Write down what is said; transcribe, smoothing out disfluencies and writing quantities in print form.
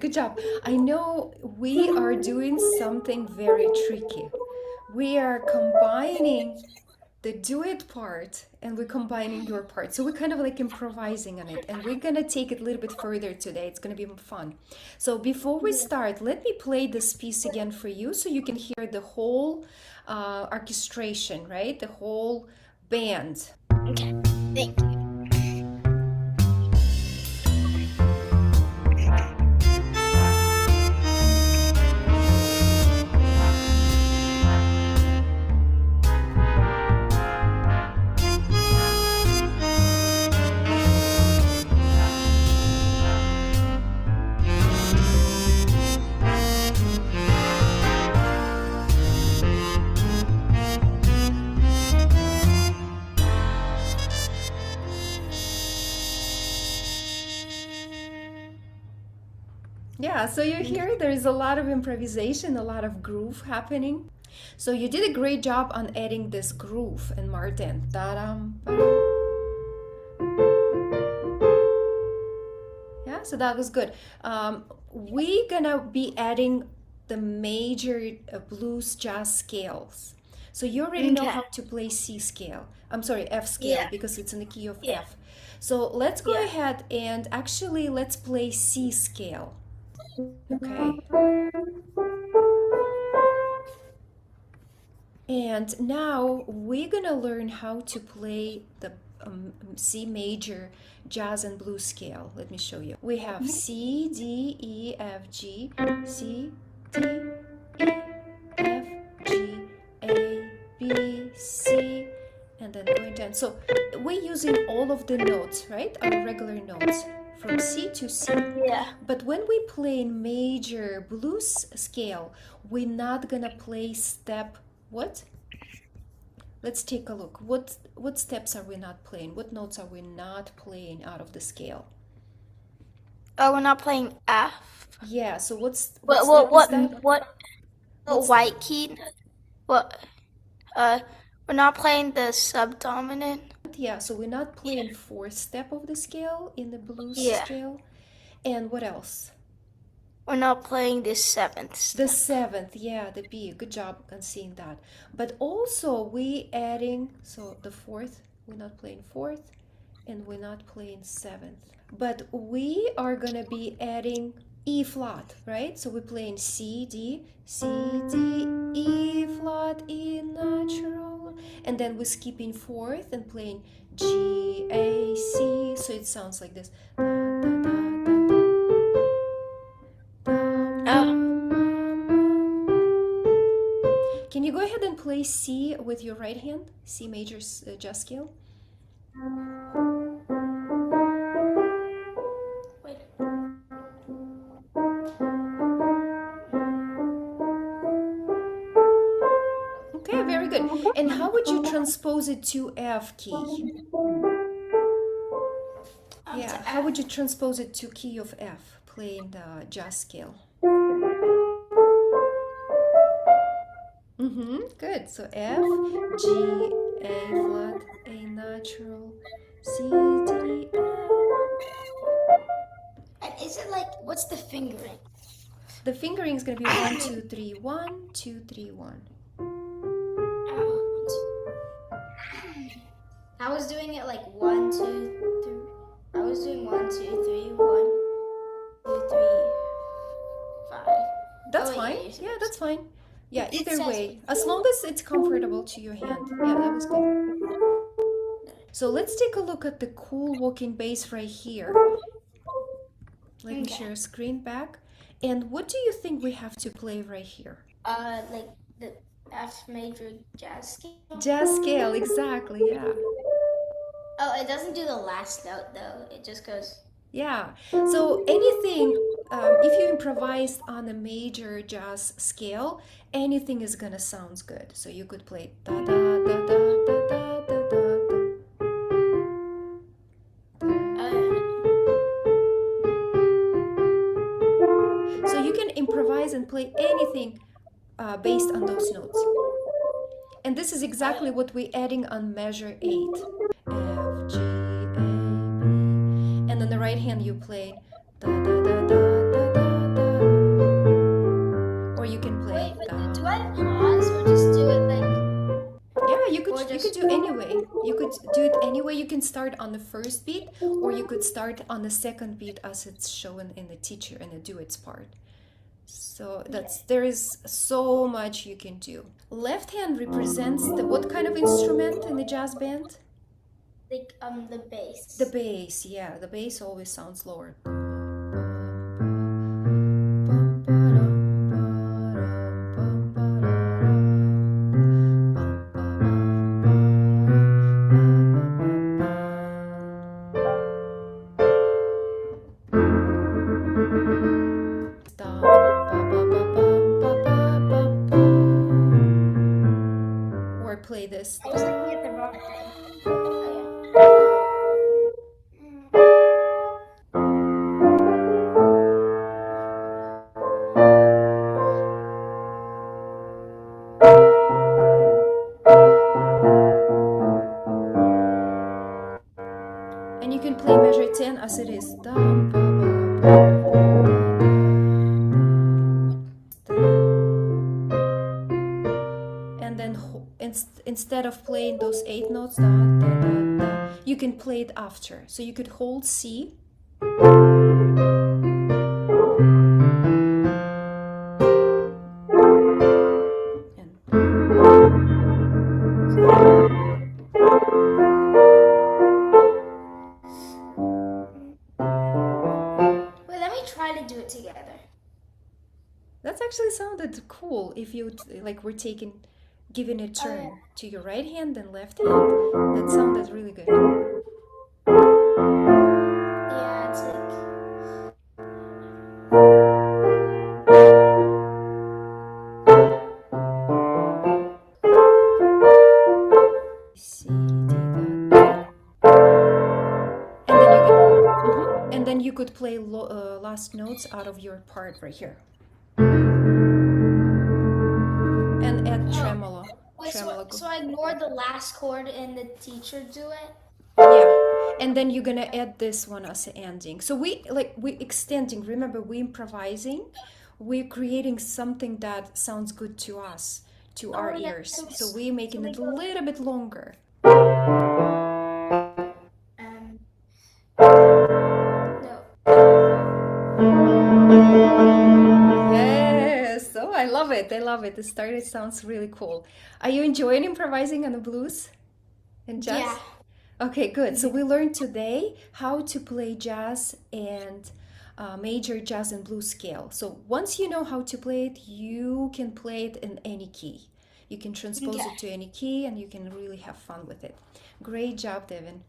good job. I know we are doing something very tricky. We are combining the duet part and we're combining your part. So we're kind of like improvising on it, and we're gonna take it a little bit further today. It's gonna be fun. So before we start, let me play this piece again for you so you can hear the whole orchestration, right? The whole band. Okay, thank you. Yeah, so you hear there is a lot of improvisation, a lot of groove happening. So you did a great job on adding this groove and Martin. Ta-dam, ba-dam. Yeah, so that was good. We're gonna be adding the major blues jazz scales. So you already know Okay. how to play C scale. I'm sorry, F scale, Yeah, because it's in the key of yeah, F. So let's go yeah. ahead and actually let's play C scale. Okay. And now we're gonna learn how to play the C major jazz and blues scale. Let me show you. We have C, D, E, F, G, C, D, E, F, G, A, B, C, and then going down. So we're using all of the notes, right? Our regular notes from C to C. Yeah. But when we play major blues scale, we're not gonna play step what? Let's take a look. What steps are we not playing? What notes are we not playing out of the scale? Oh, we're not playing F. Yeah, so what What? step is that? What? The What's white key. What? We're not playing the subdominant. yeah, so we're not playing fourth step of the scale in the blues Yeah. scale. And what else? We're not playing the seventh The step. seventh, yeah, the B. Good job on seeing that. But also we adding, so the fourth, we're not playing fourth, and we're not playing seventh. But we are gonna be adding E flat, right? So we're playing C, D, E flat, E natural, and then we're skipping fourth and playing G, A, C. So it sounds like this. Da, da, da, da, da. Can you go ahead and play C with your right hand? C major jazz scale. Wait. Okay, very good. And how would you transpose it to F key? Yeah, how would you transpose it to key of F, playing the jazz scale? Good. So F, G, A flat, A natural, C, D, F. And is it like, what's the fingering? The fingering is going to be 1, 2, 3, 1, 2, 3, 1. I was doing it like 1, 2, 3. I was doing 1, 2, 3, 1, 2, 3, 5. That's Oh, fine. yeah, Yeah, that's fine. Yeah, It either says- way, as long as it's comfortable to your hand. Yeah, that was good. So let's take a look at the cool walking bass right here. Let me share a screen back. And what do you think we have to play right here? Like the F major jazz scale. Jazz scale, exactly, yeah. Oh, it doesn't do the last note though. It just goes. Yeah, so anything, if you improvise on a major jazz scale, anything is gonna sound good. So you could play da da da da da da da da da. So you can improvise and play anything based on those notes. And this is exactly what we're adding on measure 8. F, G, A, B. And on the right hand you play da da da da da da da do I pause or just do it like? Yeah, you Or could just do anyway. You could do it anyway. You can start on the first beat, or you could start on the second beat as it's shown in the teacher in the duets part. So that's there is so much you can do. Left hand represents the what kind of instrument in the jazz band? like the bass. The bass, yeah, the bass always sounds lower. Or play this. I was looking at the wrong thing. And you can play measure 10 as it is. And then instead of playing those 8 notes, you can play it after. So you could hold C. Wait, let me try to do it together. That's actually sounded cool if you like were giving a turn to your right hand and left hand. That sounded really good. Yeah, it's like. C, D, da, da. And then you could play last notes out of your part right here. And add tremolo. Wait, so I ignored the last chord in the teacher duet? Yeah. And then you're gonna add this one as an ending. So we extending, remember, we improvising, we're creating something that sounds good to us, to our ears. So we're making it a little bit longer. No. Yes. Oh, I love it. I love it. The start, it sounds really cool. Are you enjoying improvising on the blues and jazz? Yeah. Okay, good. So we learned today how to play jazz and major jazz and blues scale. So once you know how to play it, you can play it in any key. You can transpose it to any key and you can really have fun with it. Great job, Devin.